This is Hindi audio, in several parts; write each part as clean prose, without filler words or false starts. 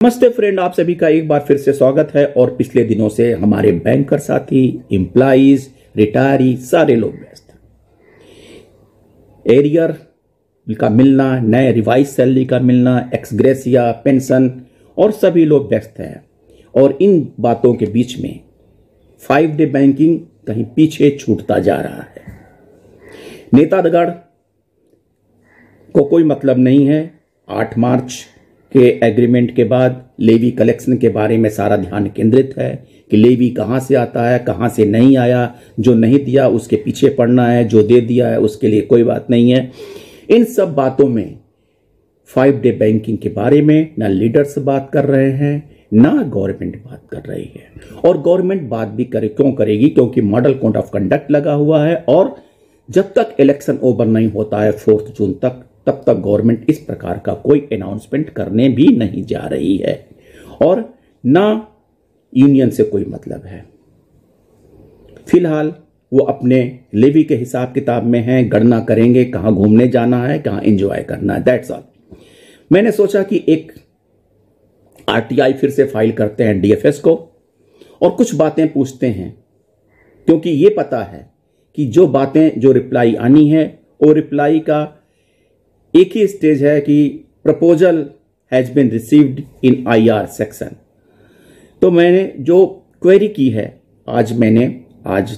नमस्ते फ्रेंड, आप सभी का एक बार फिर से स्वागत है। और पिछले दिनों से हमारे बैंकर साथी, एम्प्लॉइज, रिटायरी सारे लोग व्यस्त हैं। एरियर का मिलना, नए रिवाइज सैलरी का मिलना, एक्सग्रेसिया, पेंशन और सभी लोग व्यस्त हैं। और इन बातों के बीच में 5 डे बैंकिंग कहीं पीछे छूटता जा रहा है। नेतागढ़ को कोई मतलब नहीं है। 8 मार्च के एग्रीमेंट के बाद लेवी कलेक्शन के बारे में सारा ध्यान केंद्रित है कि लेवी कहां से आता है, कहां से नहीं आया। जो नहीं दिया उसके पीछे पड़ना है, जो दे दिया है उसके लिए कोई बात नहीं है। इन सब बातों में 5 डे बैंकिंग के बारे में ना लीडर्स बात कर रहे हैं, ना गवर्नमेंट बात कर रही है। और गवर्नमेंट बात भी क्यों करेगी, क्योंकि मॉडल कोड ऑफ कंडक्ट लगा हुआ है। और जब तक इलेक्शन ओवर नहीं होता है 4 जून तक, तब तक गवर्नमेंट इस प्रकार का कोई अनाउंसमेंट करने भी नहीं जा रही है। और ना यूनियन से कोई मतलब है। फिलहाल वो अपने लेवी के हिसाब किताब में हैं, गणना करेंगे कहां घूमने जाना है, कहां एंजॉय करना है, दैट्स ऑल। मैंने सोचा कि एक आरटीआई फिर से फाइल करते हैं डीएफएस को और कुछ बातें पूछते हैं, क्योंकि ये पता है कि जो रिप्लाई आनी है वो रिप्लाई का एक ही स्टेज है कि proposal has been received in IR section. तो मैंने जो क्वेरी की है, आज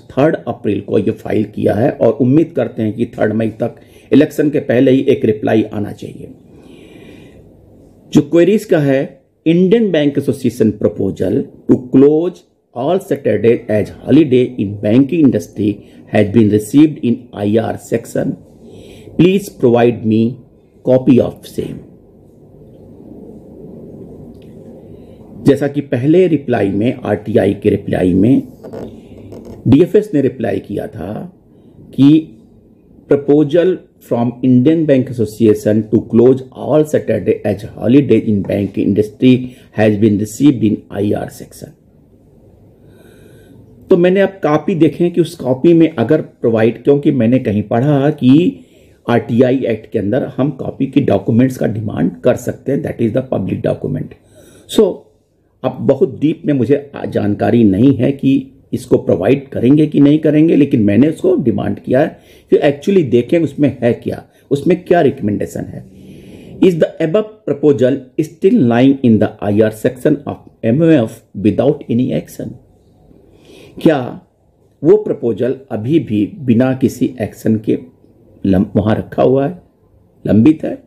3 अप्रैल को ये फाइल किया है और उम्मीद करते हैं कि 3 मई तक इलेक्शन के पहले ही एक रिप्लाई आना चाहिए। जो क्वेरीज का है, Indian bank association proposal to close all Saturday as holiday in banking industry has been received in IR section, please provide me copy of same. जैसा कि पहले रिप्लाई में, आरटीआई के रिप्लाई में डीएफएस ने रिप्लाई किया था कि proposal from Indian bank association to close all Saturday as holiday in banking industry has been received in IR section. तो मैंने अब कॉपी देखें कि उस कॉपी में अगर प्रोवाइड, क्योंकि मैंने कहीं पढ़ा कि आरटीआई एक्ट के अंदर हम कॉपी की डॉक्यूमेंट्स का डिमांड कर सकते हैं, that is the public document. So अब बहुत डीप में मुझे जानकारी नहीं है कि इसको प्रोवाइड करेंगे कि नहीं करेंगे, लेकिन मैंने उसको डिमांड किया है कि एक्चुअली देखें उसमें है क्या, उसमें क्या रिकमेंडेशन है। Is the above proposal still lying in the IR section of MOF without any action? क्या वो प्रपोजल अभी भी बिना किसी एक्शन के वहां रखा हुआ है, लंबित है?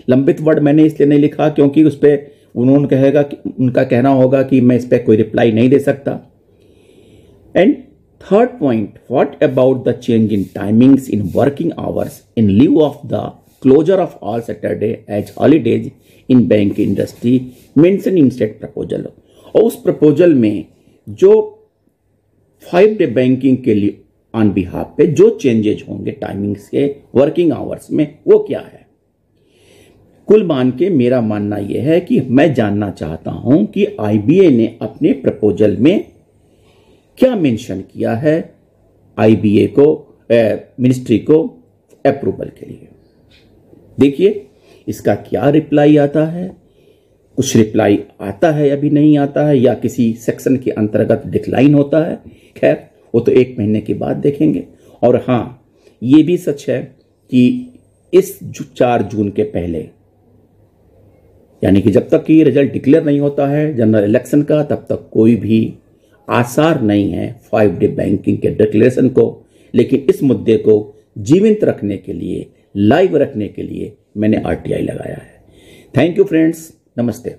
लंबित वर्ड मैंने इसलिए नहीं लिखा क्योंकि उस पर उनका कहना होगा कि मैं इस पर कोई रिप्लाई नहीं दे सकता। And third point, what about the change in timings in working hours in leave of the closure of all Saturday as holidays in bank industry mention in state proposal. और उस प्रपोजल में जो 5 डे बैंकिंग के लिए ऑन बिहाफ पे जो चेंजेज होंगे टाइमिंग्स के, वर्किंग आवर्स में, वो क्या है? कुल मान के मेरा मानना यह है कि मैं जानना चाहता हूं कि आईबीए ने अपने प्रपोजल में क्या मेंशन किया है आईबीए को, मिनिस्ट्री को अप्रूवल के लिए। देखिए इसका क्या रिप्लाई आता है। कुछ रिप्लाई आता है, अभी नहीं आता है, या किसी सेक्शन के अंतर्गत डिक्लाइन होता है। खैर वो तो 1 महीने के बाद देखेंगे। और हां, ये भी सच है कि इस 4 जून के पहले, यानी कि जब तक कि रिजल्ट डिक्लेयर नहीं होता है जनरल इलेक्शन का, तब तक कोई भी आसार नहीं है 5 डे बैंकिंग के डिक्लेरेशन को। लेकिन इस मुद्दे को जीवंत रखने के लिए, लाइव रखने के लिए मैंने आरटीआई लगाया है। थैंक यू फ्रेंड्स, नमस्ते।